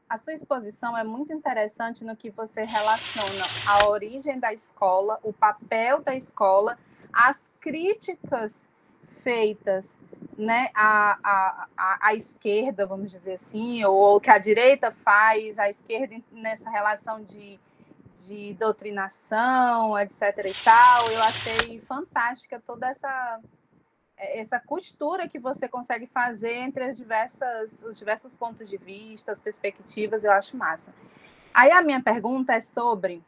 A sua exposição é muito interessante no que você relaciona a origem da escola, o papel da escola, as críticas feitas, né, à esquerda, vamos dizer assim, ou que a direita faz, a esquerda nessa relação de doutrinação, etc. e tal. Eu achei fantástica toda essa costura que você consegue fazer entre os diversos pontos de vista, as perspectivas, eu acho massa. Aí a minha pergunta é sobre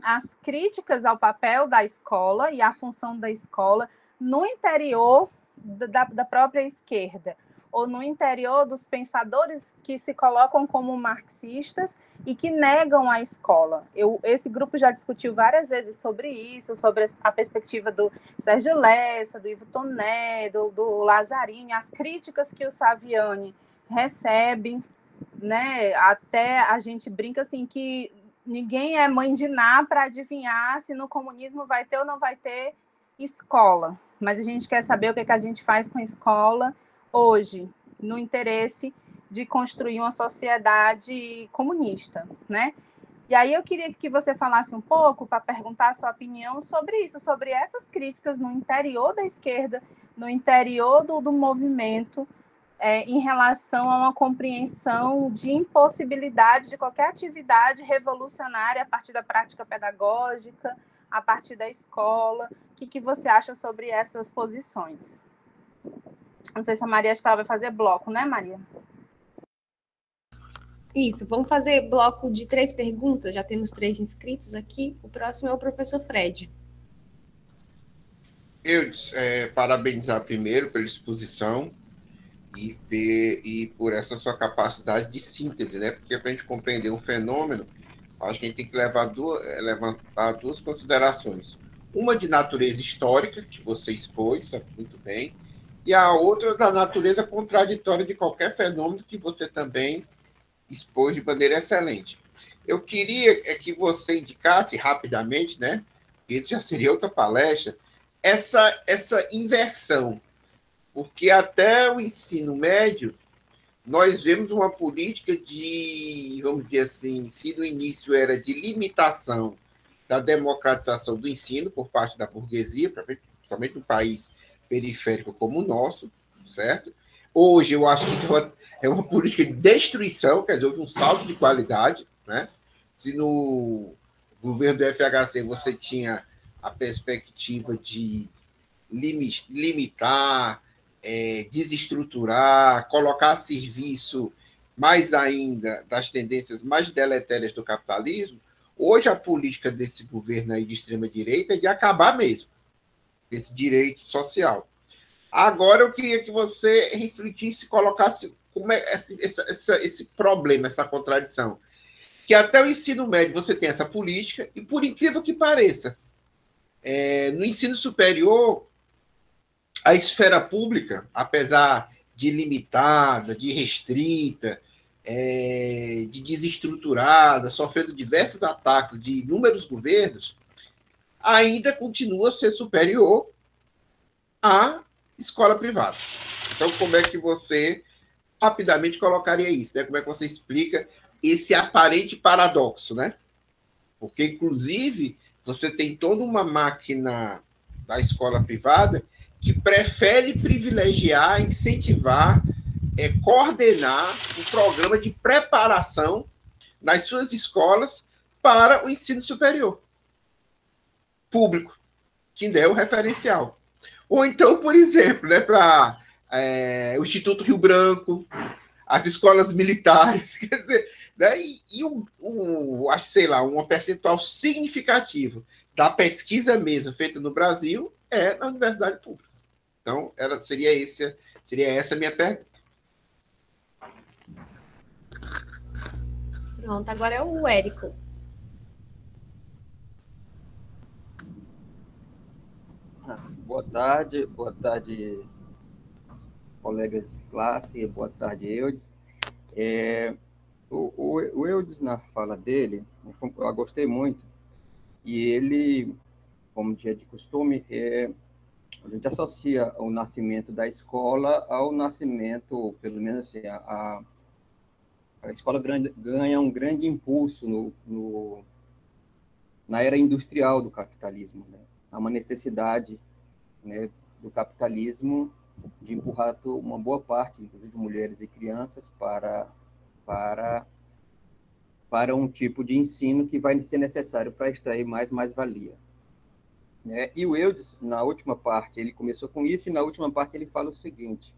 as críticas ao papel da escola e à função da escola no interior da própria esquerda, ou no interior dos pensadores que se colocam como marxistas e que negam a escola. Esse grupo já discutiu várias vezes sobre isso, sobre a perspectiva do Sérgio Lessa, do Ivo Toné, do Lazzarini, as críticas que o Saviani recebe, né? Até a gente brinca assim que ninguém é mãe de Ná para adivinhar se no comunismo vai ter ou não vai ter escola. Mas a gente quer saber o que a gente faz com a escola hoje, no interesse de construir uma sociedade comunista, né? E aí eu queria que você falasse um pouco, para perguntar a sua opinião sobre isso, sobre essas críticas no interior da esquerda, no interior do movimento, em relação a uma compreensão de impossibilidade de qualquer atividade revolucionária a partir da prática pedagógica, a partir da escola. O que você acha sobre essas posições? Não sei se a Maria, acho que ela vai fazer bloco, né, Maria? Isso, vamos fazer bloco de 3 perguntas, já temos 3 inscritos aqui. O próximo é o professor Fred. Eu parabenizar primeiro pela exposição e por essa sua capacidade de síntese, né? Porque para a gente compreender um fenômeno, acho que a gente tem que levantar duas considerações. Uma de natureza histórica, que você expôs, sabe, muito bem, e a outra da natureza contraditória de qualquer fenômeno que você também expôs de maneira excelente. Eu queria que você indicasse rapidamente, né? Isso já seria outra palestra, essa inversão, porque até o ensino médio nós vemos uma política de, vamos dizer assim, se no início era de limitação da democratização do ensino por parte da burguesia, principalmente no país periférico como o nosso, certo? Hoje eu acho que é uma política de destruição, quer dizer, houve um salto de qualidade, né? Se no governo do FHC você tinha a perspectiva de limitar, desestruturar, colocar a serviço mais ainda das tendências mais deletérias do capitalismo, hoje a política desse governo aí de extrema-direita é de acabar mesmo desse direito social. Agora eu queria que você refletisse e colocasse como é esse problema, essa contradição. Que até o ensino médio você tem essa política, e por incrível que pareça, no ensino superior, a esfera pública, apesar de limitada, de restrita, de desestruturada, sofrendo diversos ataques de inúmeros governos, ainda continua a ser superior à escola privada. Então, como é que você rapidamente colocaria isso? Né? Como é que você explica esse aparente paradoxo, né? Porque, inclusive, você tem toda uma máquina da escola privada que prefere privilegiar, incentivar, coordenar um programa de preparação nas suas escolas para o ensino superior público, que ainda é o referencial. Ou então, por exemplo, né, para o Instituto Rio Branco, as escolas militares, quer dizer, né, acho, sei lá, um percentual significativo da pesquisa mesmo feita no Brasil é na universidade pública. Então, seria essa a minha pergunta. Pronto, agora é o Érico. Boa tarde, colegas de classe, boa tarde, Eudes. O Eudes, na fala dele, eu gostei muito, e ele, como dia de costume, a gente associa o nascimento da escola ao nascimento, pelo menos assim, a escola ganha um grande impulso na era industrial do capitalismo, né? Há uma necessidade, né, do capitalismo de empurrar uma boa parte, inclusive mulheres e crianças, para um tipo de ensino que vai ser necessário para extrair mais-valia. Né? E o Eudes, na última parte, ele começou com isso, e na última parte ele fala o seguinte,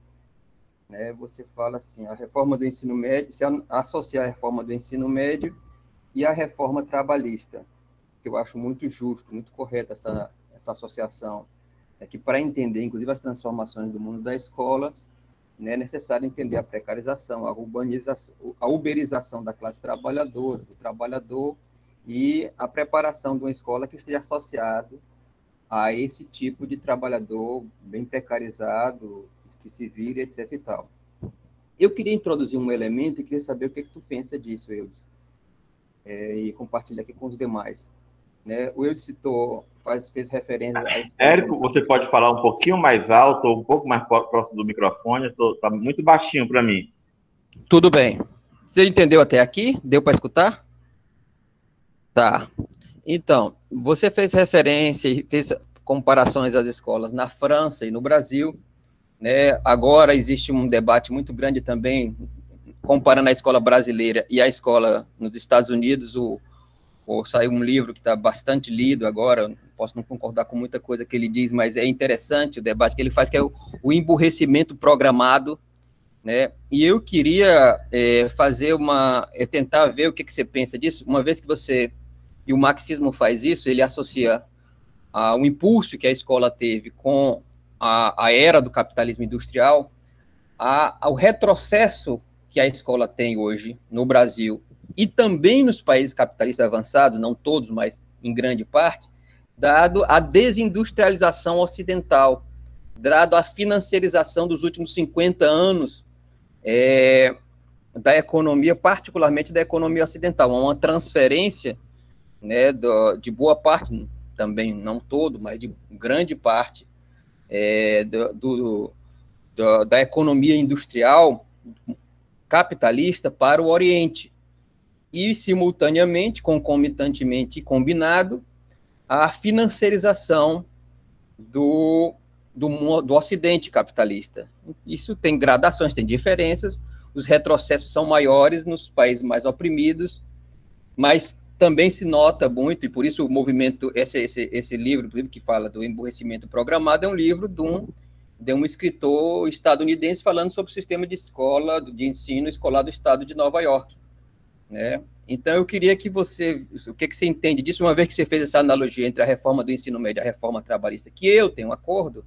né? Você fala assim, a reforma do ensino médio, se associar a reforma do ensino médio e a reforma trabalhista, que eu acho muito justo, muito correta essa associação, é que para entender, inclusive, as transformações do mundo da escola, né, é necessário entender a precarização, a urbanização, a uberização da classe trabalhadora, do trabalhador, e a preparação de uma escola que esteja associado a esse tipo de trabalhador bem precarizado, que se vira, etc. e tal. Eu queria introduzir um elemento e queria saber o que tu pensa disso, Eudes, e compartilhar aqui com os demais. Né? O Eudes fez referência a... Érico, você pode falar um pouquinho mais alto ou um pouco mais próximo do microfone? Está muito baixinho para mim. Tudo bem. Você entendeu até aqui? Deu para escutar? Tá. Então, você fez referência e fez comparações às escolas na França e no Brasil, né? Agora existe um debate muito grande também, comparando a escola brasileira e a escola nos Estados Unidos. Saiu um livro que está bastante lido agora, posso não concordar com muita coisa que ele diz, mas é interessante o debate que ele faz, que é o emburrecimento programado, né? E eu queria tentar ver o que você pensa disso, uma vez que e o marxismo faz isso, ele associa o impulso que a escola teve com a era do capitalismo industrial ao retrocesso que a escola tem hoje no Brasil e também nos países capitalistas avançados, não todos, mas em grande parte, dado a desindustrialização ocidental, dado a financiarização dos últimos 50 anos da economia, particularmente da economia ocidental, uma transferência, né, de boa parte, também não todo, mas de grande parte da economia industrial capitalista para o Oriente, e, simultaneamente, concomitantemente e combinado, a financiarização do Ocidente capitalista. Isso tem gradações, tem diferenças, os retrocessos são maiores nos países mais oprimidos, mas também se nota muito, e por isso o movimento, esse livro que fala do emburrecimento programado, é um livro de um escritor estadunidense falando sobre o sistema de ensino escolar do estado de Nova York, né? Então, eu queria que o que você entende disso, uma vez que você fez essa analogia entre a reforma do ensino médio e a reforma trabalhista, que eu tenho um acordo,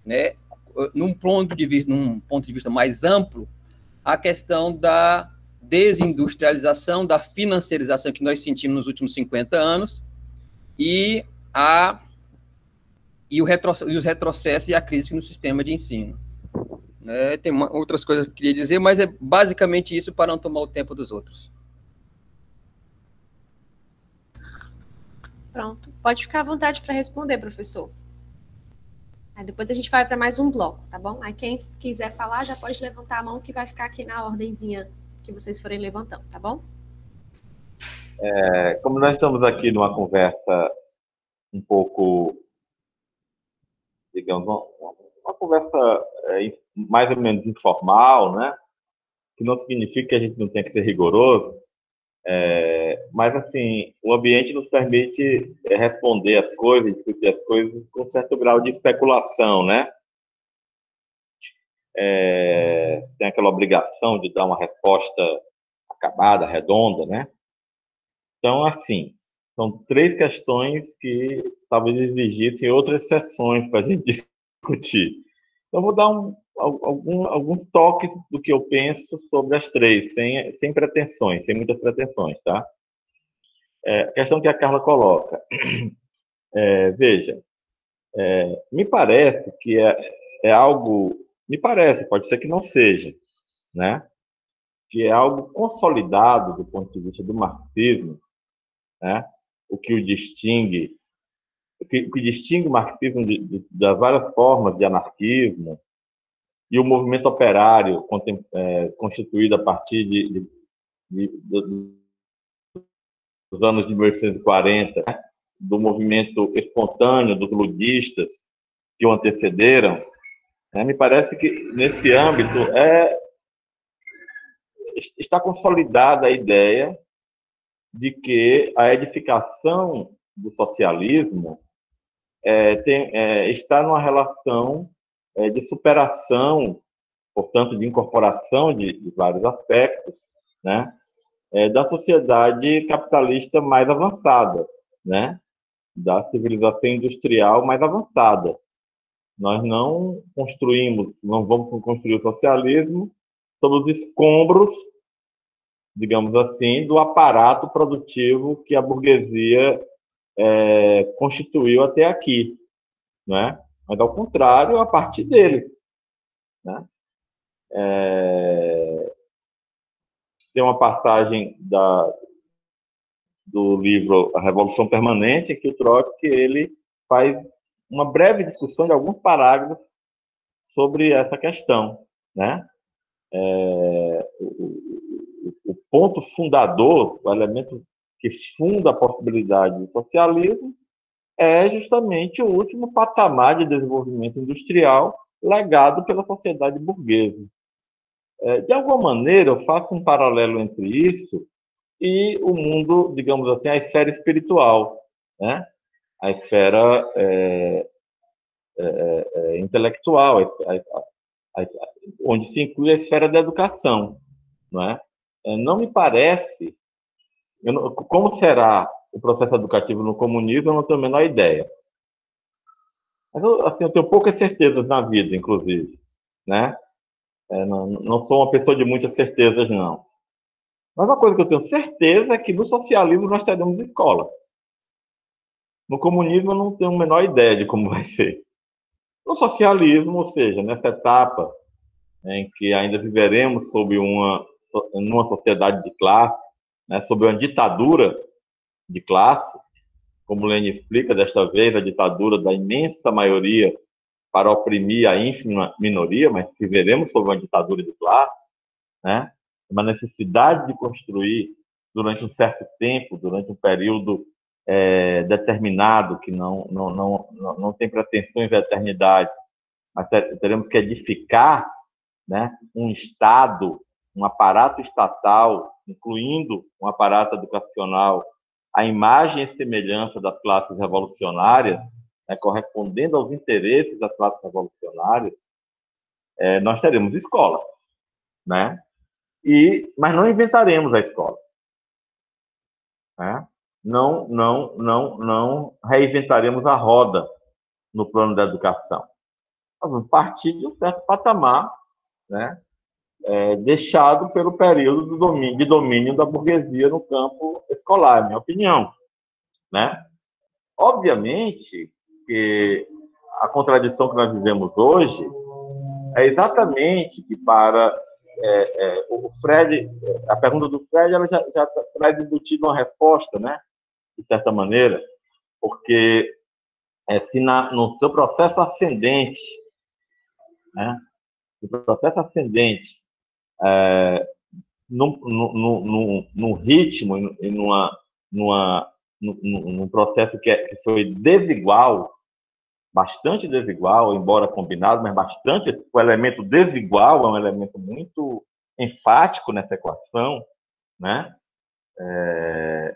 né? Num ponto de vista mais amplo, a questão da desindustrialização, da financiarização que nós sentimos nos últimos 50 anos, e os retrocessos e a crise no sistema de ensino. Tem outras coisas que eu queria dizer, mas é basicamente isso, para não tomar o tempo dos outros. Pronto. Pode ficar à vontade para responder, professor. Aí depois a gente vai para mais um bloco, tá bom? Aí quem quiser falar já pode levantar a mão, que vai ficar aqui na ordenzinha que vocês forem levantando, tá bom? Como nós estamos aqui numa conversa um pouco, digamos, uma conversa mais ou menos informal, né? Que não significa que a gente não tenha que ser rigoroso, mas, assim, o ambiente nos permite responder as coisas, discutir as coisas com certo grau de especulação, né? Tem aquela obrigação de dar uma resposta acabada, redonda, né? Então, assim, são 3 questões que talvez exigissem outras sessões para a gente discutir. Então, vou dar alguns toques do que eu penso sobre as 3, sem pretensões, sem muitas pretensões, tá? A questão que a Carla coloca. Veja, me parece que é algo... Me parece, pode ser que não seja, né? que é algo consolidado do ponto de vista do marxismo, né? O que distingue o marxismo das várias formas de anarquismo e o movimento operário constituído a partir dos anos de 1840, né? Do movimento espontâneo dos ludistas que o antecederam, né? Me parece que nesse âmbito está consolidada a ideia de que a edificação do socialismo está numa relação de superação, portanto, de incorporação de vários aspectos, né, da sociedade capitalista mais avançada, né, da civilização industrial mais avançada. Nós não vamos construir o socialismo sob os escombros, digamos assim, do aparato produtivo que a burguesia constituiu até aqui, né? Mas, ao contrário, a partir dele, né? Tem uma passagem do livro A Revolução Permanente, em que o Trotsky ele faz uma breve discussão de alguns parágrafos sobre essa questão, né? O ponto fundador, o elemento que funda a possibilidade do socialismo é justamente o último patamar de desenvolvimento industrial legado pela sociedade burguesa. De alguma maneira, eu faço um paralelo entre isso e o mundo, digamos assim, a esfera espiritual, né? A esfera intelectual, onde se inclui a esfera da educação, não é? Não me parece, como será o processo educativo no comunismo, eu não tenho a menor ideia. Mas eu tenho poucas certezas na vida, inclusive, né? Não sou uma pessoa de muitas certezas, não. Mas uma coisa que eu tenho certeza é que no socialismo nós teremos escola. No comunismo eu não tenho a menor ideia de como vai ser. No socialismo, ou seja, nessa etapa em que ainda viveremos numa sociedade de classe, né, sob uma ditadura de classe, como Lenin explica, desta vez a ditadura da imensa maioria para oprimir a ínfima minoria, mas viveremos sob uma ditadura de classe, né, uma necessidade de construir durante um certo tempo, durante um período determinado, que não tem pretensões de eternidade, mas teremos que edificar, né, um Estado, um aparato estatal, incluindo um aparato educacional, a imagem e semelhança das classes revolucionárias, né, correspondendo aos interesses das classes revolucionárias, nós teremos escola, né? Mas não inventaremos a escola, né? Não reinventaremos a roda no plano da educação. Nós vamos partir de um certo patamar, né, deixado pelo período de domínio da burguesia no campo escolar, minha opinião, né? Obviamente que a contradição que nós vivemos hoje é exatamente que para o Fred, a pergunta do Fred, ela já traz embutido uma resposta, né? De certa maneira, porque se no seu processo ascendente, né? No processo ascendente, num ritmo e num processo que foi desigual, bastante desigual, embora combinado, mas bastante, o elemento desigual é um elemento muito enfático nessa equação, né?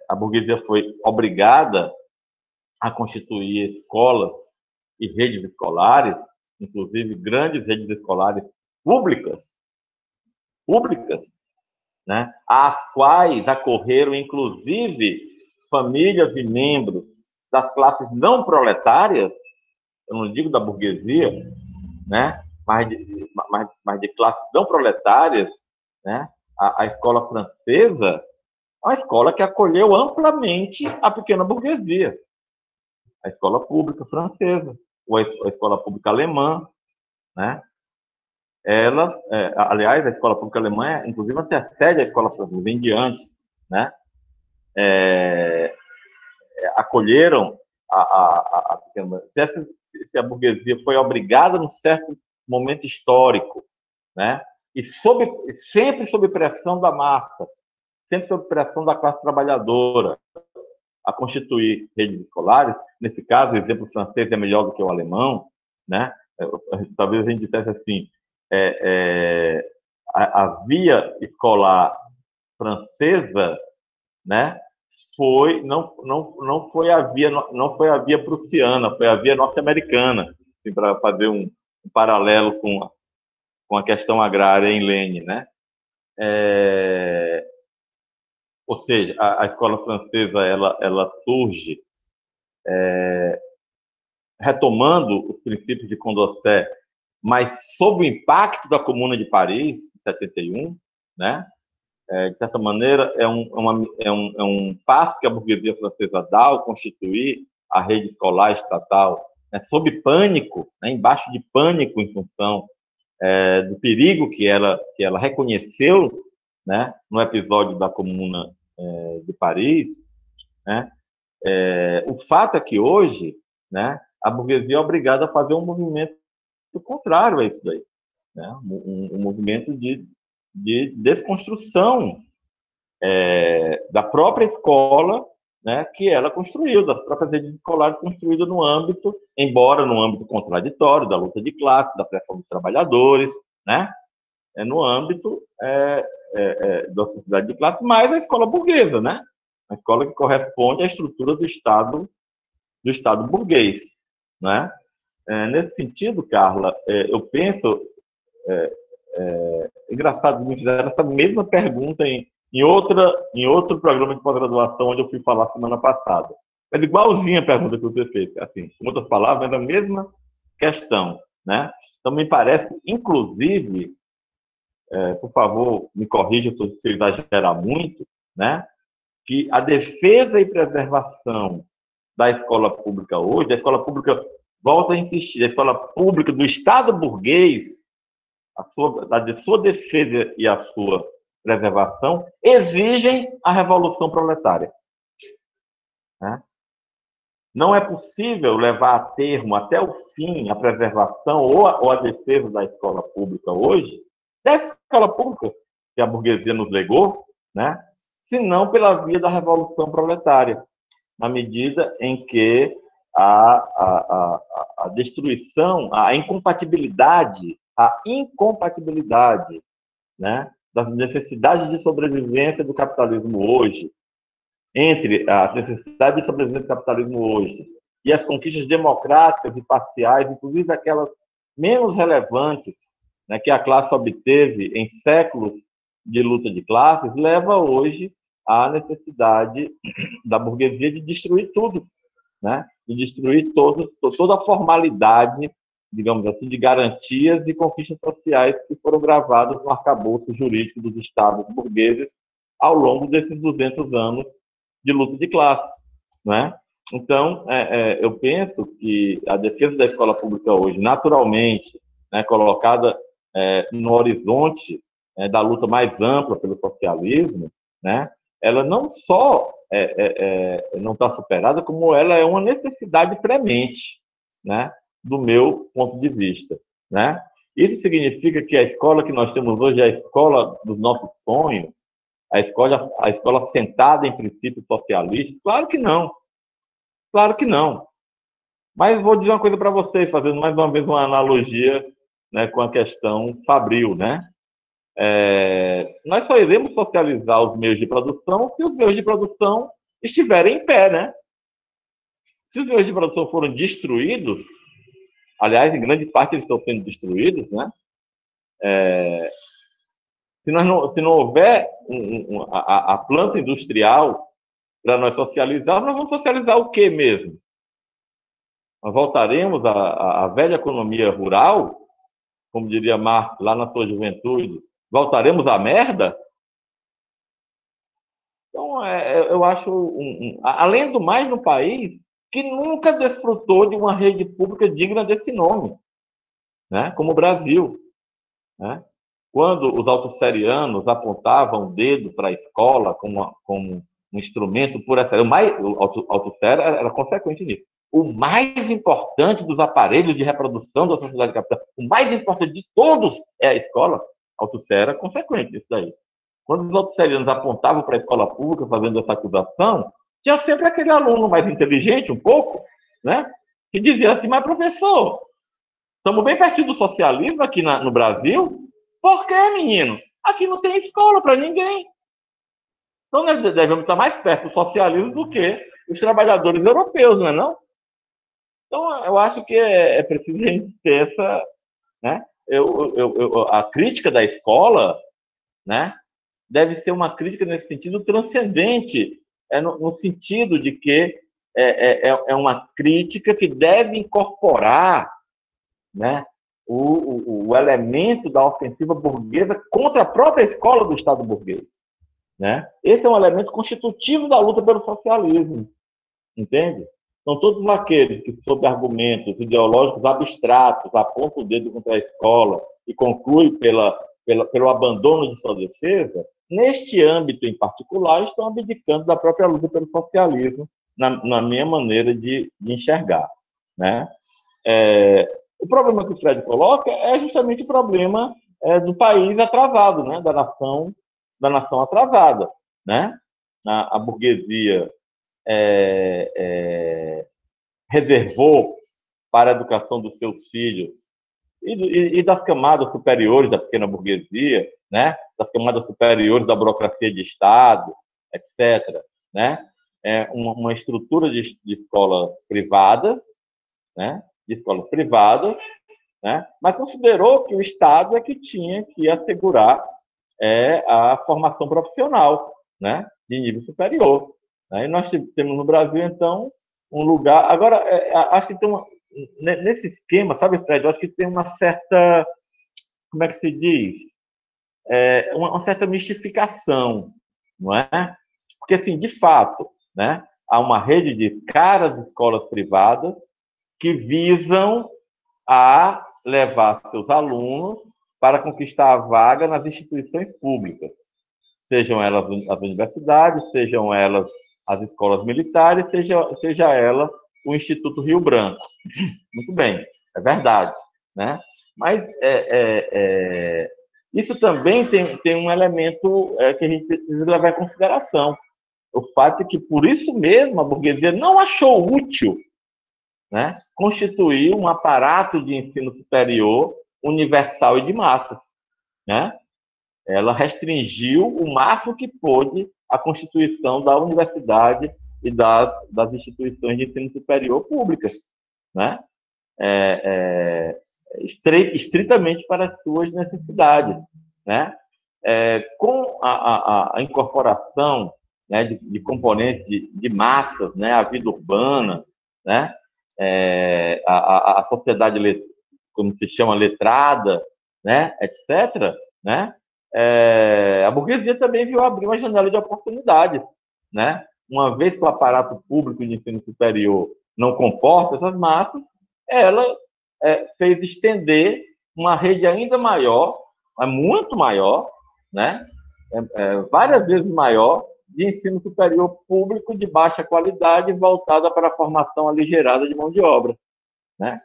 A burguesia foi obrigada a constituir escolas e redes escolares, inclusive grandes redes escolares públicas, né? Às quais acorreram, inclusive, famílias e membros das classes não proletárias, eu não digo da burguesia, né? mas de classes não proletárias, né? A escola francesa é uma escola que acolheu amplamente a pequena burguesia. A escola pública francesa, ou a escola pública alemã, né? elas, aliás, a escola pública alemã, inclusive, antecede a escola francesa, vem de antes, né? Acolheram se a burguesia foi obrigada num certo momento histórico, né? E sempre sob pressão da massa, sempre sob pressão da classe trabalhadora, a constituir redes escolares. Nesse caso, o exemplo francês é melhor do que o alemão, né? Talvez a gente dissesse assim, a via escolar francesa, né, não foi a via prussiana, foi a via norte-americana, assim, para fazer um paralelo com a questão agrária em Lênin, né? Ou seja, a escola francesa ela surge retomando os princípios de Condorcet, mas sob o impacto da Comuna de Paris, de 71, né? De certa maneira, é um passo que a burguesia francesa dá ao constituir a rede escolar estatal, né, sob pânico, né, embaixo de pânico em função do perigo que ela reconheceu, né, no episódio da Comuna de Paris, né. O fato é que hoje, né, a burguesia é obrigada a fazer um movimento contrário a isso daí, né, um movimento de desconstrução da própria escola, né, que ela construiu, das próprias redes escolares construídas no âmbito, embora no âmbito contraditório, da luta de classes, da pressão dos trabalhadores, né, no âmbito da sociedade de classe, mas a escola burguesa, né, a escola que corresponde à estrutura do Estado burguês, né. Nesse sentido, Carla, eu penso, engraçado, me fizeram essa mesma pergunta em outro programa de pós-graduação, onde eu fui falar semana passada. Mas igualzinha a pergunta que você fez, assim, com outras palavras, mas a mesma questão, né? Então, me parece, inclusive, por favor, me corrija se eu exagerar muito, né? Que a defesa e preservação da escola pública hoje, da escola pública, volto a insistir, da escola pública do Estado burguês, a sua defesa e a sua preservação exigem a revolução proletária, né? Não é possível levar a termo até o fim a preservação ou a defesa da escola pública hoje, dessa escola pública que a burguesia nos legou, né? Senão pela via da revolução proletária, na medida em que a destruição, a incompatibilidade, né, das necessidades de sobrevivência do capitalismo hoje, entre a necessidade de sobrevivência do capitalismo hoje e as conquistas democráticas e parciais, inclusive aquelas menos relevantes, né, que a classe obteve em séculos de luta de classes, leva hoje à necessidade da burguesia de destruir tudo, né, de destruir toda a formalidade, digamos assim, de garantias e conquistas sociais que foram gravadas no arcabouço jurídico dos estados burgueses ao longo desses 200 anos de luta de classe, né? Então, eu penso que a defesa da escola pública hoje, naturalmente, né, colocada no horizonte da luta mais ampla pelo socialismo, né, ela não só não está superada, como ela é uma necessidade premente, né, do meu ponto de vista, né? Isso significa que a escola que nós temos hoje é a escola dos nossos sonhos, a escola sentada em princípios socialistas? Claro que não. Claro que não. Mas vou dizer uma coisa para vocês, fazendo mais uma vez uma analogia, né, com a questão fabril, né? Nós só iremos socializar os meios de produção se os meios de produção estiverem em pé, né? Se os meios de produção foram destruídos, aliás, em grande parte eles estão sendo destruídos, né? Se não houver a planta industrial para nós socializar, nós vamos socializar o quê mesmo? Nós voltaremos à velha economia rural, como diria Marx lá na sua juventude, voltaremos à merda? Então, eu acho, além do mais, no país que nunca desfrutou de uma rede pública digna desse nome, né? Como o Brasil. né? Quando os autosserianos apontavam o dedo para a escola como um instrumento por essa... O autossero era consequente nisso. O mais importante dos aparelhos de reprodução da sociedade capital, o mais importante de todos é a escola. Autossero é consequente disso daí. Quando os autosserianos apontavam para a escola pública fazendo essa acusação, tinha sempre aquele aluno mais inteligente, um pouco, né, que dizia assim, mas professor, estamos bem pertinho do socialismo aqui no Brasil. Por quê, menino? Aqui não tem escola para ninguém. Então, nós devemos estar mais perto do socialismo do que os trabalhadores europeus, não é não? Então, eu acho que é preciso a gente ter essa... Né? A crítica da escola, né, deve ser uma crítica nesse sentido transcendente, no sentido de que é uma crítica que deve incorporar, né, o elemento da ofensiva burguesa contra a própria escola do Estado burguês. Né? Esse é um elemento constitutivo da luta pelo socialismo, entende? Então, todos aqueles que, sob argumentos ideológicos abstratos, apontam o dedo contra a escola e concluem pelo abandono de sua defesa, neste âmbito em particular, estão abdicando da própria luta pelo socialismo, na minha maneira de enxergar. Né? O problema que o Fred coloca é justamente o problema do país atrasado, né? da nação atrasada. Né? A burguesia reservou para a educação dos seus filhos e das camadas superiores da pequena burguesia, né? Das camadas superiores da burocracia de Estado, etc. Né? Uma estrutura de escolas privadas, né? Né? Mas considerou que o Estado é que tinha que assegurar a formação profissional, né? De nível superior. Né? E nós temos no Brasil, então, um lugar... Agora, acho que tem nesse esquema, sabe, Fred, eu acho que tem uma certa... Como é que se diz? Uma certa mistificação, não é? Porque, assim, de fato, né, há uma rede de caras escolas privadas que visam a levar seus alunos para conquistar a vaga nas instituições públicas, sejam elas as universidades, sejam elas as escolas militares, seja ela o Instituto Rio Branco. Muito bem, é verdade. Né? Mas isso também tem um elemento que a gente precisa levar em consideração. O fato é que, por isso mesmo, a burguesia não achou útil, né, constituir um aparato de ensino superior universal e de massas. Né? Ela restringiu o máximo que pôde a constituição da universidade e das instituições de ensino superior públicas, né? Estritamente para as suas necessidades. Né? Com a incorporação, né, de componentes de massas, né, a vida urbana, né, a sociedade, como se chama, letrada, né, etc., né, a burguesia também viu abrir uma janela de oportunidades. Né? Uma vez que o aparato público de ensino superior não comporta essas massas, ela fez estender uma rede ainda maior, muito maior, né? Várias vezes maior, de ensino superior público de baixa qualidade voltada para a formação aligerada de mão de obra. Né?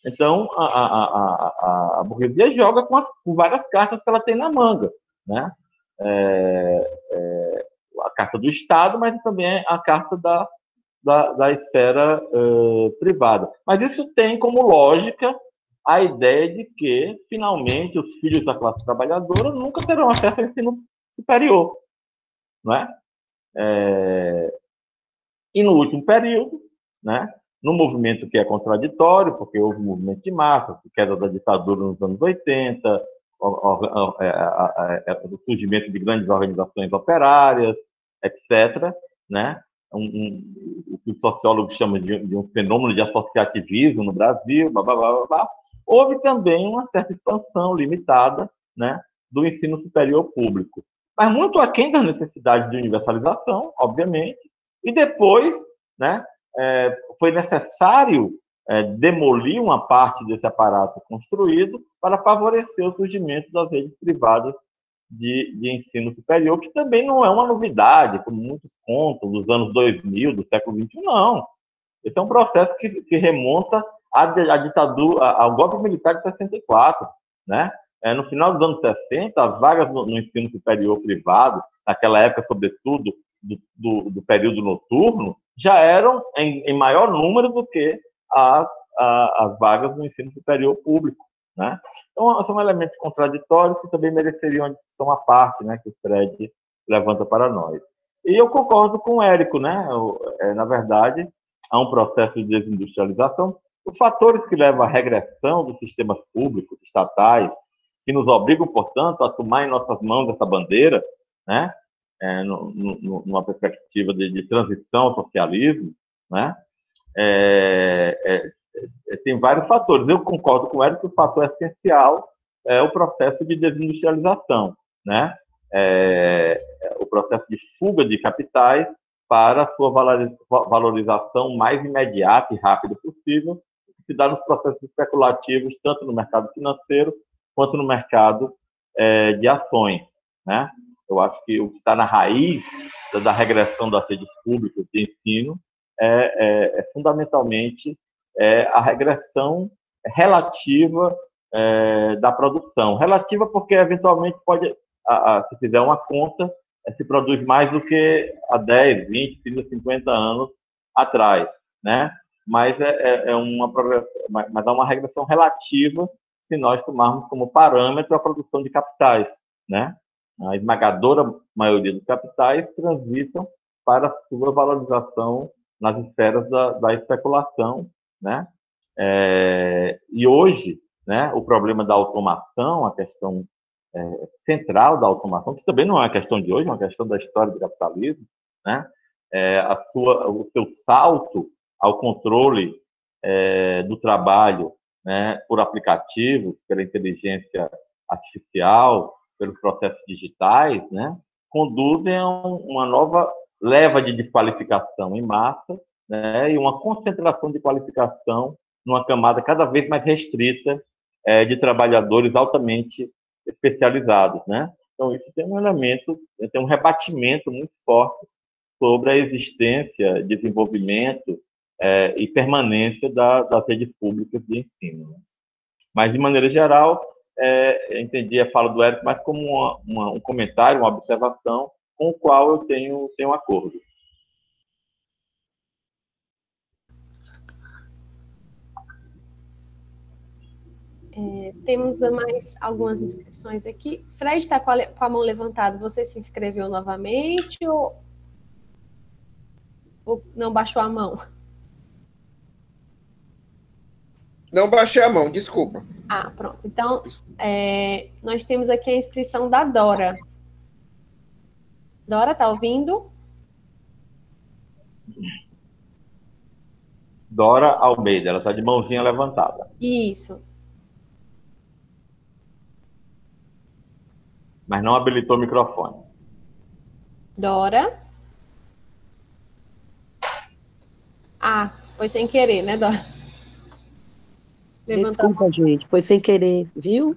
Então, a burguesia joga com várias cartas que ela tem na manga. Né? A carta do Estado, mas também a carta da esfera privada. Mas isso tem como lógica a ideia de que, finalmente, os filhos da classe trabalhadora nunca terão acesso ao ensino superior. Não é? E no último período, né, no movimento que é contraditório, porque houve um movimento de massas, queda da ditadura nos anos 80, o surgimento de grandes organizações operárias, etc., né? O que o sociólogo chama de um fenômeno de associativismo no Brasil, blá, blá, blá, blá, blá. Houve também uma certa expansão limitada, né, do ensino superior público, mas muito aquém das necessidades de universalização, obviamente, e depois, né, foi necessário demolir uma parte desse aparato construído para favorecer o surgimento das redes privadas de ensino superior, que também não é uma novidade, como muitos contam, dos anos 2000, do século XXI, não. Esse é um processo que remonta à ditadura, ao golpe militar de 64, né? No final dos anos 60, as vagas no ensino superior privado, naquela época, sobretudo, do período noturno, já eram em maior número do que as vagas no ensino superior público, né? Então, são elementos contraditórios que também mereceriam uma discussão à parte, né, que o Fred levanta para nós. E eu concordo com o Érico, né? Na verdade, há um processo de desindustrialização. Os fatores que levam à regressão dos sistemas públicos, estatais, que nos obrigam, portanto, a tomar em nossas mãos essa bandeira, né? Numa perspectiva de transição ao socialismo, né? Tem vários fatores. Eu concordo com o Érico que o fator essencial é o processo de desindustrialização, né? O processo de fuga de capitais para a sua valorização mais imediata e rápida possível, que se dá nos processos especulativos, tanto no mercado financeiro quanto no mercado de ações, né? Eu acho que o que está na raiz da regressão das redes públicas de ensino é fundamentalmente a regressão relativa da produção. Relativa porque, eventualmente, se fizer uma conta, se produz mais do que há 10, 20, 30, 50 anos atrás, né? Mas há uma regressão relativa se nós tomarmos como parâmetro a produção de capitais, né? A esmagadora maioria dos capitais transitam para a sua valorização nas esferas da especulação, né? E hoje, né, o problema da automação, a questão central da automação, que também não é uma questão de hoje, é uma questão da história do capitalismo, né? O seu salto ao controle do trabalho, né, por aplicativos, pela inteligência artificial, pelos processos digitais, né, conduzem a uma nova leva de desqualificação em massa, né, e uma concentração de qualificação numa camada cada vez mais restrita de trabalhadores altamente especializados, né? Então, isso tem um elemento, tem um rebatimento muito forte sobre a existência, desenvolvimento e permanência das redes públicas de ensino, né? Mas, de maneira geral, eu entendi a fala do Érico mais como um comentário, uma observação, com o qual eu tenho acordo. Temos mais algumas inscrições aqui. Fred está com a mão levantada. Você se inscreveu novamente ou não baixou a mão? Não baixei a mão, desculpa. Ah, pronto. Então, nós temos aqui a inscrição da Dora. Dora, tá ouvindo? Dora Almeida, ela está de mãozinha levantada. Isso. Mas não habilitou o microfone. Dora? Ah, foi sem querer, né, Dora? Desculpa, gente, foi sem querer, viu?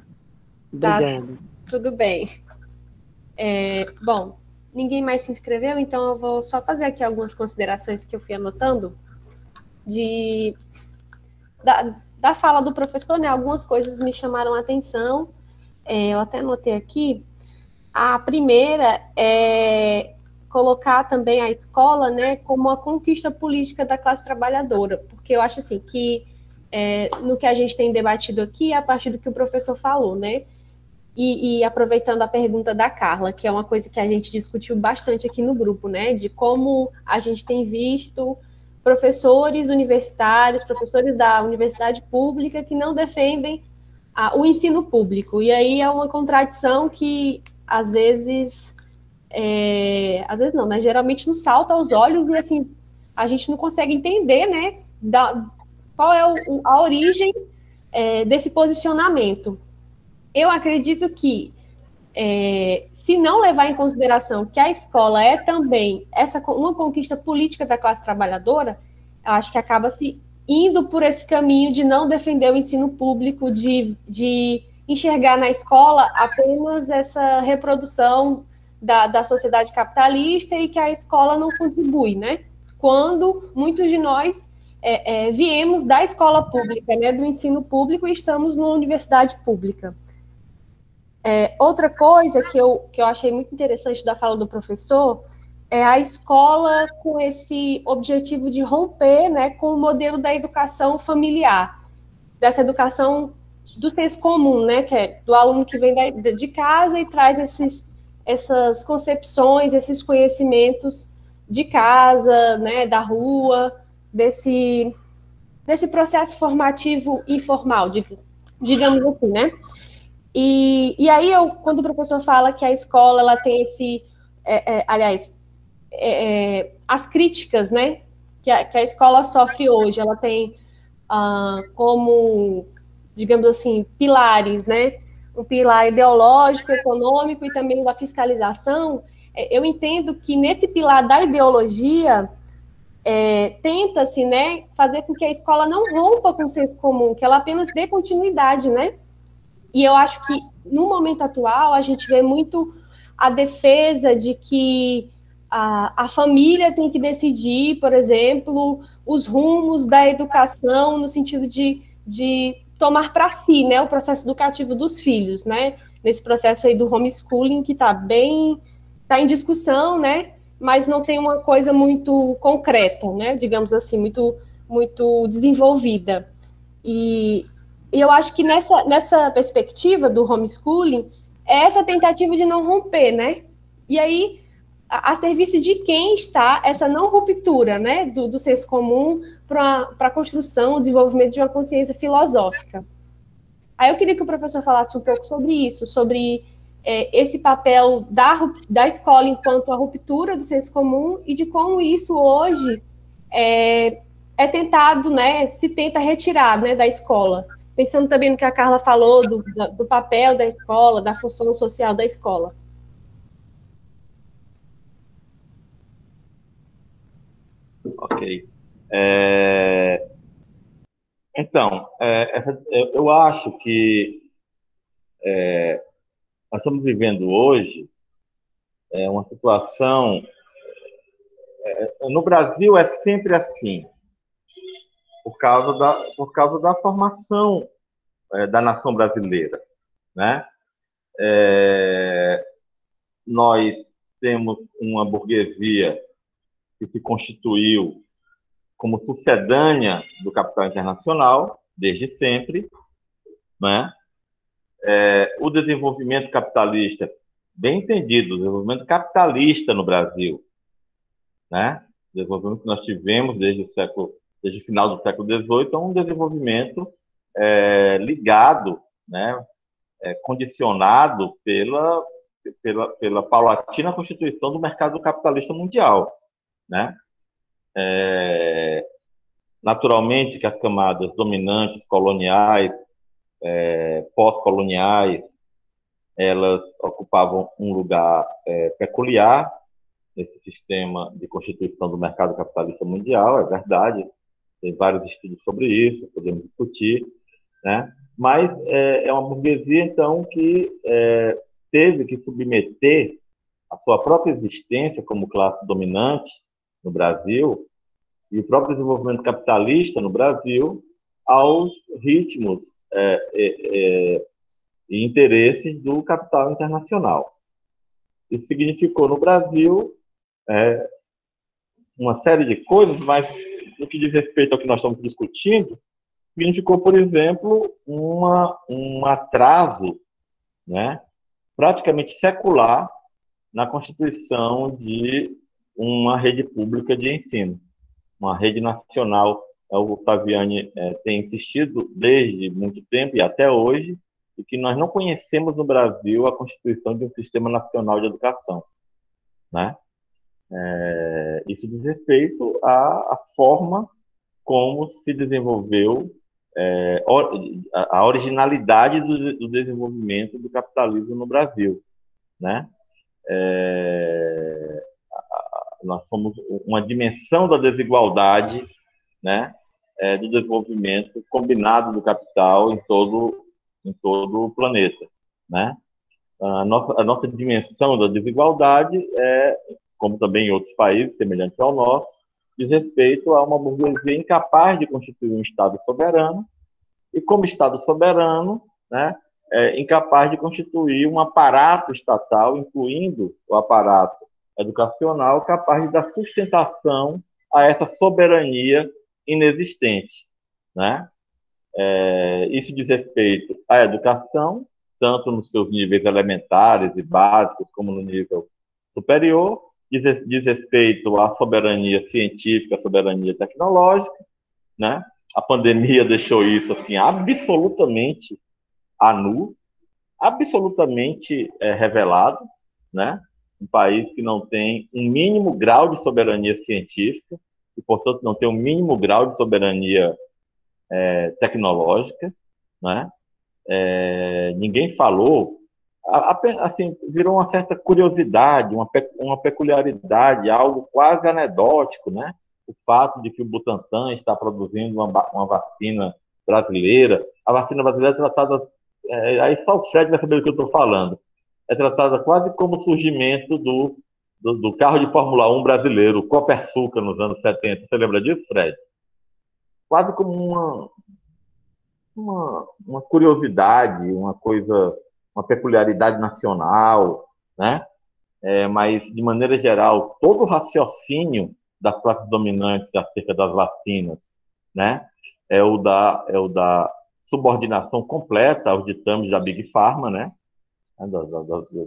Obrigada. Tá, tudo bem. Bom, ninguém mais se inscreveu, então eu vou só fazer aqui algumas considerações que eu fui anotando da fala do professor, né? Algumas coisas me chamaram a atenção. Eu até anotei aqui. A primeira é colocar também a escola, né, como uma conquista política da classe trabalhadora, porque eu acho assim que no que a gente tem debatido aqui, a partir do que o professor falou, né, e aproveitando a pergunta da Carla, que é uma coisa que a gente discutiu bastante aqui no grupo, né, de como a gente tem visto professores universitários, professores da universidade pública que não defendem o ensino público, e aí é uma contradição que às vezes não, né? Geralmente nos salta aos olhos e assim, a gente não consegue entender, né? Qual é a origem desse posicionamento. Eu acredito que se não levar em consideração que a escola é também uma conquista política da classe trabalhadora, eu acho que acaba se indo por esse caminho de não defender o ensino público, de enxergar na escola apenas essa reprodução da sociedade capitalista e que a escola não contribui, né? Quando muitos de nós viemos da escola pública, né, do ensino público, e estamos numa universidade pública. Outra coisa que eu achei muito interessante da fala do professor é a escola com esse objetivo de romper, né, com o modelo da educação familiar, dessa educação do senso comum, né, que é do aluno que vem de casa e traz essas concepções, esses conhecimentos de casa, né, da rua, desse processo formativo informal, digamos assim, né? E aí, quando o professor fala que a escola ela tem aliás, as críticas, né, que a escola sofre hoje, ela tem como, digamos assim, pilares, né, um pilar ideológico, econômico e também da fiscalização. Eu entendo que nesse pilar da ideologia tenta-se, né, fazer com que a escola não rompa com o senso comum, que ela apenas dê continuidade, né? E eu acho que, no momento atual, a gente vê muito a defesa de que a família tem que decidir, por exemplo, os rumos da educação, no sentido de tomar para si, né, o processo educativo dos filhos, né? Nesse processo aí do homeschooling, que está em discussão, né? Mas não tem uma coisa muito concreta, né? Digamos assim, muito, muito desenvolvida. E eu acho que nessa perspectiva do homeschooling, é essa tentativa de não romper, né? E aí, a serviço de quem está essa não ruptura, né, do senso comum para a construção, o desenvolvimento de uma consciência filosófica. Aí eu queria que o professor falasse um pouco sobre isso, sobre esse papel da escola enquanto a ruptura do senso comum e de como isso hoje é tentado, né, se tenta retirar, né, da escola. Pensando também no que a Carla falou do papel da escola, da função social da escola. Ok. Então, eu acho que nós estamos vivendo hoje uma situação. No Brasil é sempre assim, por causa da formação da nação brasileira, né? Nós temos uma burguesia que se constituiu como sucedânea do capital internacional, desde sempre, né? O desenvolvimento capitalista, bem entendido, o desenvolvimento capitalista no Brasil, né? O desenvolvimento que nós tivemos desde o final do século XVIII é um desenvolvimento ligado, né? Condicionado pela paulatina constituição do mercado capitalista mundial, né? Naturalmente que as camadas dominantes, coloniais, pós-coloniais, elas ocupavam um lugar peculiar nesse sistema de constituição do mercado capitalista mundial, é verdade, tem vários estudos sobre isso, podemos discutir, né? Mas é uma burguesia, então, que teve que submeter a sua própria existência como classe dominante no Brasil e o próprio desenvolvimento capitalista no Brasil aos ritmos e interesses do capital internacional. Isso significou no Brasil uma série de coisas, mas no que diz respeito ao que nós estamos discutindo, significou, por exemplo, um atraso, né, praticamente secular na constituição de uma rede pública de ensino, uma rede nacional. O Flaviani tem insistido desde muito tempo e até hoje, de que nós não conhecemos no Brasil a constituição de um sistema nacional de educação, né? Isso diz respeito à forma como se desenvolveu a originalidade do desenvolvimento do capitalismo no Brasil, né? Nós somos uma dimensão da desigualdade, né? do desenvolvimento combinado do capital em todo o planeta, né? A nossa dimensão da desigualdade como também em outros países semelhantes ao nosso, diz respeito a uma burguesia incapaz de constituir um Estado soberano e, como Estado soberano, né, incapaz de constituir um aparato estatal, incluindo o aparato educacional, capaz de dar sustentação a essa soberania inexistente, né? Isso diz respeito à educação, tanto nos seus níveis elementares e básicos, como no nível superior, diz respeito à soberania científica, à soberania tecnológica, né? A pandemia deixou isso assim absolutamente a nu, absolutamente revelado, né? Um país que não tem um mínimo grau de soberania científica e, portanto, não tem um mínimo grau de soberania tecnológica, né? Ninguém falou, assim, virou uma certa curiosidade, uma peculiaridade, algo quase anedótico, né? O fato de que o Butantan está produzindo uma vacina brasileira. A vacina brasileira é tratada, aí só o Fred vai saber do que eu estou falando, é tratada quase como o surgimento do carro de Fórmula 1 brasileiro, o Copersucar, nos anos 70. Você lembra disso, Fred? Quase como uma curiosidade, uma peculiaridade nacional, né? Mas, de maneira geral, todo o raciocínio das classes dominantes acerca das vacinas, né, é o da subordinação completa aos ditames da Big Pharma, né,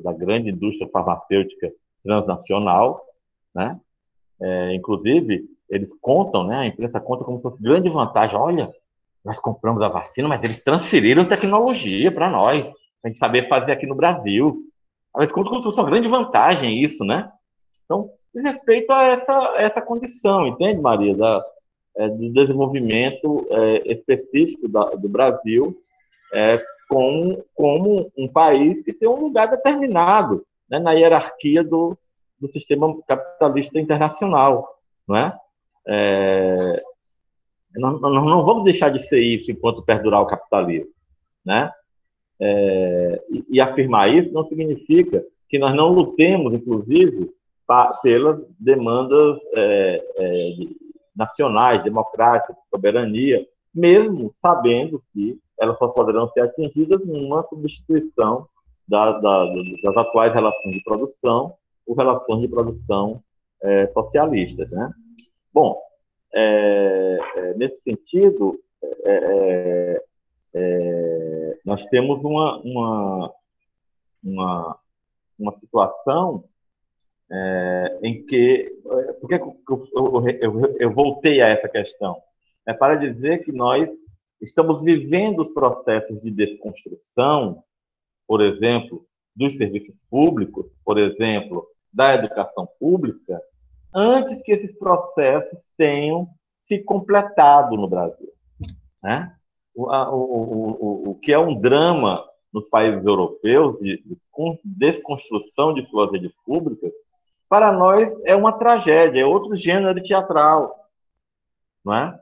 da grande indústria farmacêutica transnacional, né? Inclusive, eles contam, né, a imprensa conta como se fosse grande vantagem. Olha, nós compramos a vacina, mas eles transferiram tecnologia para nós, para a gente saber fazer aqui no Brasil. Eles contam como se fosse uma grande vantagem isso, né? Então, diz respeito a essa condição, entende, Maria, do desenvolvimento específico do Brasil como um país que tem um lugar determinado, né, na hierarquia do sistema capitalista internacional, não é? Nós não vamos deixar de ser isso enquanto perdurar o capitalismo, né? E afirmar isso não significa que nós não lutemos, inclusive, pelas demandas nacionais, democráticas, de soberania, mesmo sabendo que elas só poderão ser atingidas numa substituição das atuais relações de produção por relações de produção socialistas, né? Bom, nesse sentido, nós temos uma situação em que... Por que eu voltei a essa questão? É para dizer que nós estamos vivendo os processos de desconstrução, por exemplo, dos serviços públicos, por exemplo, da educação pública, antes que esses processos tenham se completado no Brasil, né? O que é um drama nos países europeus de desconstrução de suas redes públicas, para nós é uma tragédia, é outro gênero teatral, não é?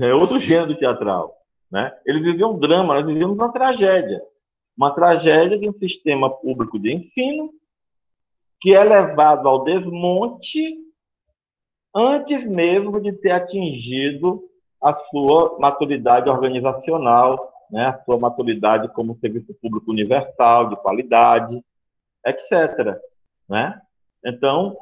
É outro gênero teatral, né? Eles viviam um drama, nós vivemos uma tragédia de um sistema público de ensino que é levado ao desmonte antes mesmo de ter atingido a sua maturidade organizacional, né, a sua maturidade como serviço público universal, de qualidade, etc. Né? Então,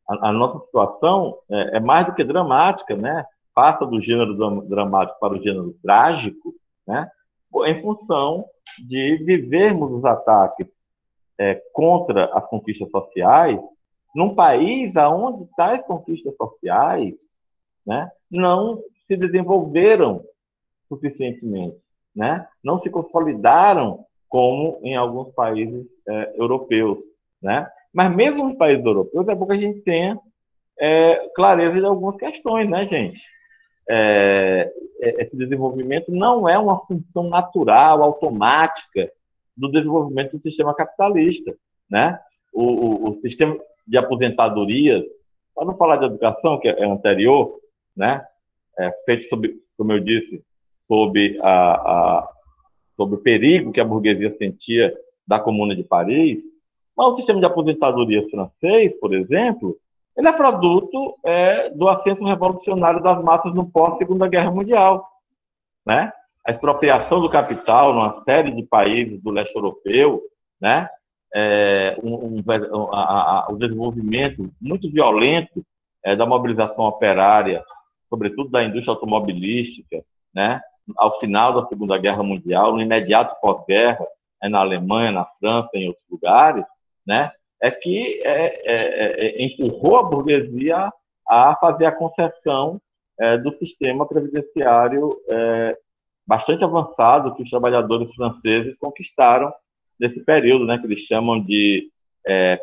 a nossa situação é mais do que dramática, né? Passa do gênero dramático para o gênero trágico, né? Em função de vivermos os ataques contra as conquistas sociais num país onde tais conquistas sociais, né, não se desenvolveram suficientemente, né, não se consolidaram como em alguns países europeus, né? Mas mesmo nos países europeus é bom que a gente tenha clareza de algumas questões, né, gente? Esse desenvolvimento não é uma função natural, automática do desenvolvimento do sistema capitalista, né? O sistema de aposentadorias, para não falar de educação, que é anterior, né? Feito, como eu disse, sob o perigo que a burguesia sentia da Comuna de Paris. Mas o sistema de aposentadoria francês, por exemplo, ele é produto do ascenso revolucionário das massas no pós-Segunda Guerra Mundial, né? A expropriação do capital numa série de países do leste europeu, né? O desenvolvimento muito violento da mobilização operária, sobretudo da indústria automobilística, né? Ao final da Segunda Guerra Mundial, no imediato pós-guerra, na Alemanha, na França, em outros lugares, né? Que empurrou a burguesia a fazer a concessão do sistema previdenciário bastante avançado que os trabalhadores franceses conquistaram nesse período, né? Que eles chamam de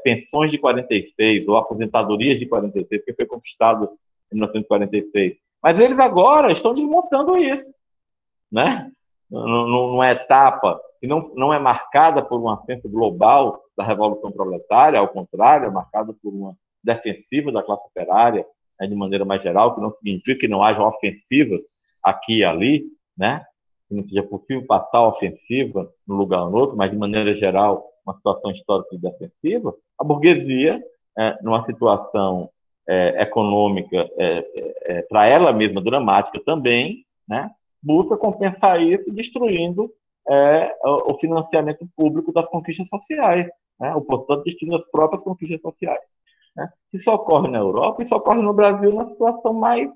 pensões de 46 ou aposentadorias de 46, que foi conquistado em 1946. Mas eles agora estão desmontando isso, né? Numa etapa que não é marcada por um ascenso global da Revolução Proletária, ao contrário, é marcada por uma defensiva da classe operária, de maneira mais geral, que não significa que não haja ofensivas aqui e ali, né? Que não seja possível passar a ofensiva num lugar ou no outro, mas, de maneira geral, uma situação histórica de defensiva. A burguesia, numa situação econômica, para ela mesma dramática também, né? Busca compensar isso destruindo o financiamento público das conquistas sociais, né? O portanto, destruindo as próprias conquistas sociais, né? Isso ocorre na Europa, isso ocorre no Brasil numa situação mais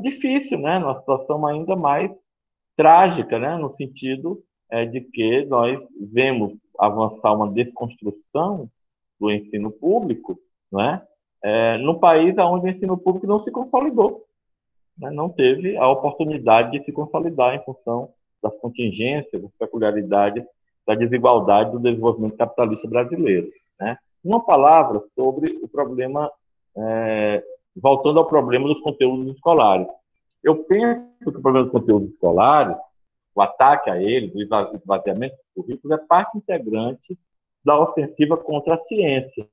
difícil, né? Numa situação ainda mais trágica, né? No sentido de que nós vemos avançar uma desconstrução do ensino público, né? No país onde o ensino público não se consolidou, né? Não teve a oportunidade de se consolidar em função das contingências, das peculiaridades da desigualdade do desenvolvimento capitalista brasileiro, né? Uma palavra sobre o problema, voltando ao problema dos conteúdos escolares. Eu penso que o problema dos conteúdos escolares, o ataque a eles, o esvaziamento dos currículos, é parte integrante da ofensiva contra a ciência,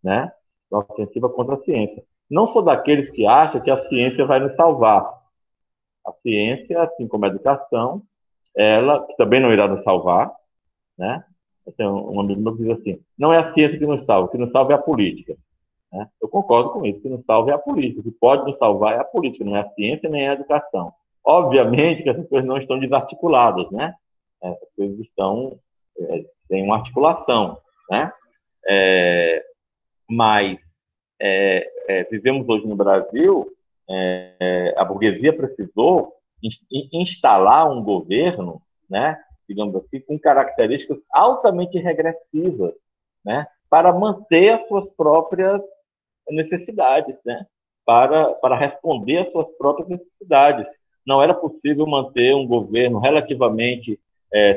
né? Da ofensiva contra a ciência. Não sou daqueles que acham que a ciência vai nos salvar. A ciência, assim como a educação, ela que também não irá nos salvar, né? Tem um amigo meu que diz assim: não é a ciência que nos salva, o que nos salva é a política. Né? Eu concordo com isso, o que nos salva é a política, o que pode nos salvar é a política, não é a ciência nem a educação. Obviamente que essas coisas não estão desarticuladas, né? Essas coisas têm uma articulação, né? Mas vivemos hoje no Brasil, a burguesia precisou instalar um governo, né, digamos assim, com características altamente regressivas, né, para manter as suas próprias necessidades, né, para responder às suas próprias necessidades. Não era possível manter um governo relativamente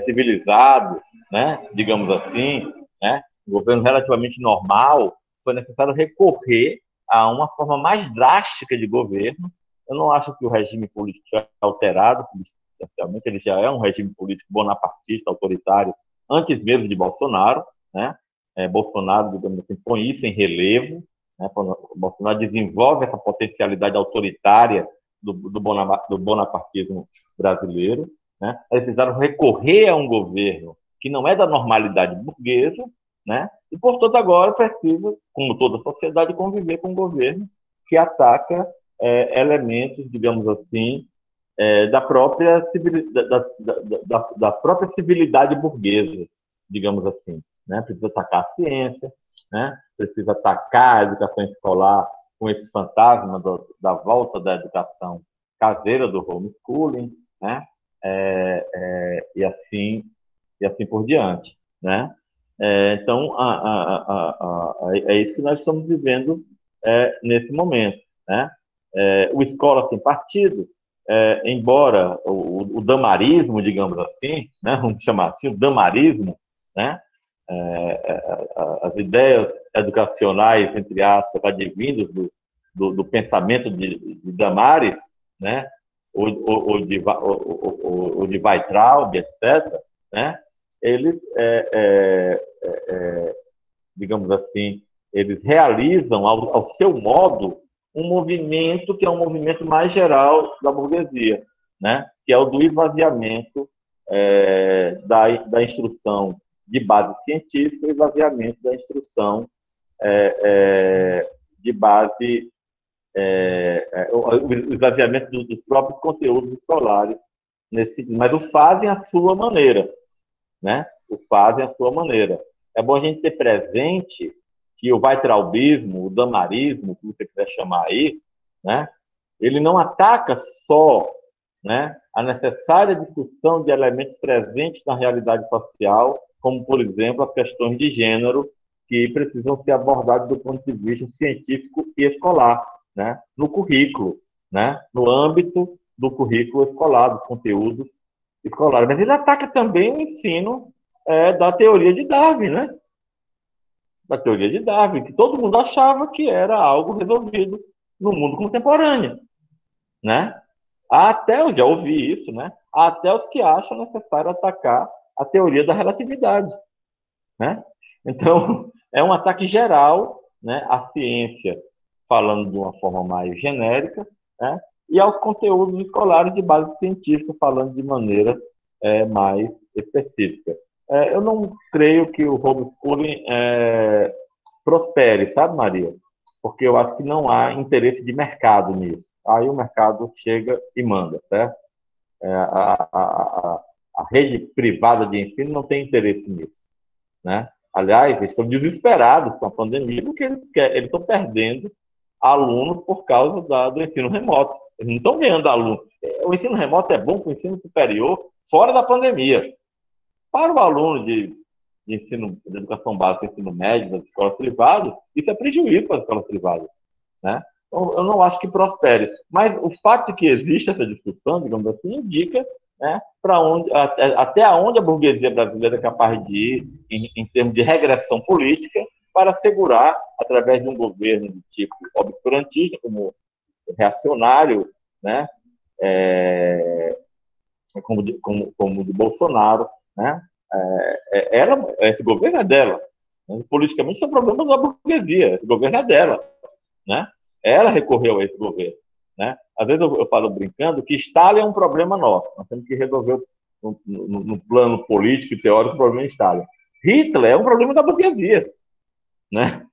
civilizado, né, digamos assim, né, um governo relativamente normal. Foi necessário recorrer a uma forma mais drástica de governo. Eu não acho que o regime político é alterado, substancialmente, ele já é um regime político bonapartista, autoritário, antes mesmo de Bolsonaro, né? Bolsonaro, digamos assim, põe isso em relevo, né? Bolsonaro desenvolve essa potencialidade autoritária do bonapartismo brasileiro, né? Eles precisaram recorrer a um governo que não é da normalidade burguesa, né? E, portanto, agora precisa, como toda a sociedade, conviver com um governo que ataca elementos, digamos assim, da própria civilidade burguesa, digamos assim, né? Precisa atacar a ciência, né? Precisa atacar a educação escolar com esse fantasma da volta da educação caseira, do homeschooling, né? E assim por diante, né? Então, é isso que nós estamos vivendo nesse momento, né? O Escola Sem Partido, embora o damarismo, digamos assim, né? Vamos chamar assim, o damarismo, né? As ideias educacionais, entre aspas, advindas do pensamento de Damares, né? ou de Weitraub, etc., né? Eles, digamos assim, eles realizam ao seu modo um movimento que é um movimento mais geral da burguesia, né? Que é o do esvaziamento da instrução de base científica e esvaziamento da instrução de base, o esvaziamento dos próprios conteúdos escolares, mas o fazem à sua maneira, né? O fazem à sua maneira. É bom a gente ter presente que o weitraubismo, o damarismo, que você quiser chamar aí, né? Ele não ataca só, né, a necessária discussão de elementos presentes na realidade social, como, por exemplo, as questões de gênero, que precisam ser abordadas do ponto de vista científico e escolar, né, no currículo, né, no âmbito do currículo escolar, dos conteúdos escolares. Mas ele ataca também o ensino da teoria de Darwin, né? Da teoria de Darwin, que todo mundo achava que era algo resolvido no mundo contemporâneo, né? Até eu já ouvi isso, né? Até os que acham necessário atacar a teoria da relatividade, né? Então, é um ataque geral, né, à ciência, falando de uma forma mais genérica, né, e aos conteúdos escolares de base científica, falando de maneira mais específica. Eu não creio que o homeschooling prospere, sabe, Maria? Porque eu acho que não há interesse de mercado nisso. Aí o mercado chega e manda, certo? A rede privada de ensino não tem interesse nisso, né? Aliás, eles estão desesperados com a pandemia porque eles estão perdendo alunos por causa do ensino remoto. Eles não estão ganhando alunos. O ensino remoto é bom para o ensino superior fora da pandemia. Para o aluno de ensino de educação básica, ensino médio, das escolas privadas, isso é prejuízo para as escolas privadas, né? Então, eu não acho que prospere. Mas o fato de que existe essa discussão, digamos assim, indica, né, até onde a burguesia brasileira é capaz de ir em termos de regressão política para assegurar, através de um governo de tipo obscurantista, como reacionário, né, como o de Bolsonaro, né, esse governo é dela. Né, politicamente, são problemas da burguesia. Esse governo é dela, né? Ela recorreu a esse governo, né? Às vezes eu falo brincando que Stalin é um problema nosso. Nós temos que resolver no plano político e teórico o problema de Stalin. Hitler é um problema da burguesia, né?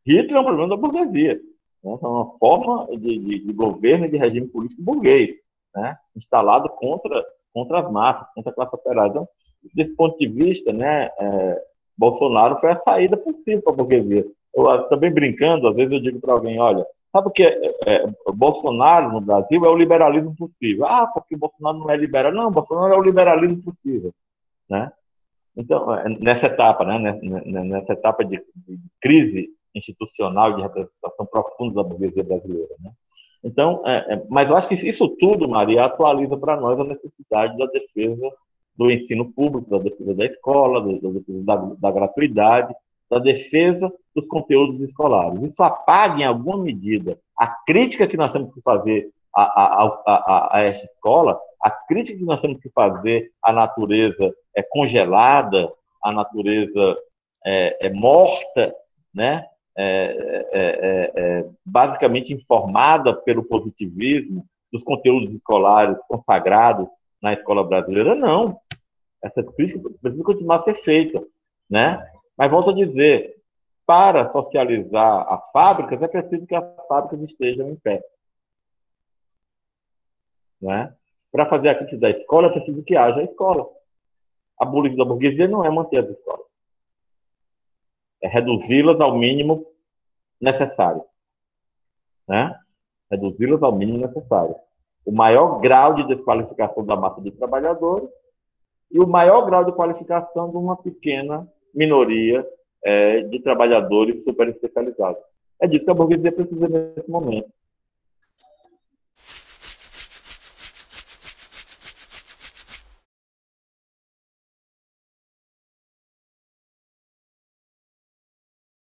Hitler é um problema da burguesia. Né? É uma forma de governo e de regime político burguês, né? Instalado contra as massas, contra a classe operária. Então, desse ponto de vista, né, Bolsonaro foi a saída possível para a burguesia. Eu também brincando, às vezes eu digo para alguém, olha, sabe o que Bolsonaro no Brasil é o liberalismo possível. Ah, porque Bolsonaro não é liberal. Não, Bolsonaro é o liberalismo possível, né? Então, nessa etapa, né, nessa etapa de crise institucional, de representação profunda da burguesia brasileira, né? Então, mas eu acho que isso tudo, Maria, atualiza para nós a necessidade da defesa do ensino público, da defesa da escola, da defesa da gratuidade, da defesa dos conteúdos escolares. Isso apaga, em alguma medida, a crítica que nós temos que fazer a essa escola, a crítica que nós temos que fazer à natureza congelada, à natureza morta, né? Basicamente informada pelo positivismo dos conteúdos escolares consagrados na escola brasileira. Não. Essas críticas precisam continuar a ser feitas, né? Mas volto a dizer, para socializar as fábricas, é preciso que as fábricas estejam em pé, né? Para fazer a crítica da escola, é preciso que haja a escola. A política da burguesia não é manter as escolas. É reduzi-las ao mínimo necessário, né? Reduzi-las ao mínimo necessário. O maior grau de desqualificação da massa de trabalhadores e o maior grau de qualificação de uma pequena minoria de trabalhadores super especializados. É disso que a burguesia precisa nesse momento.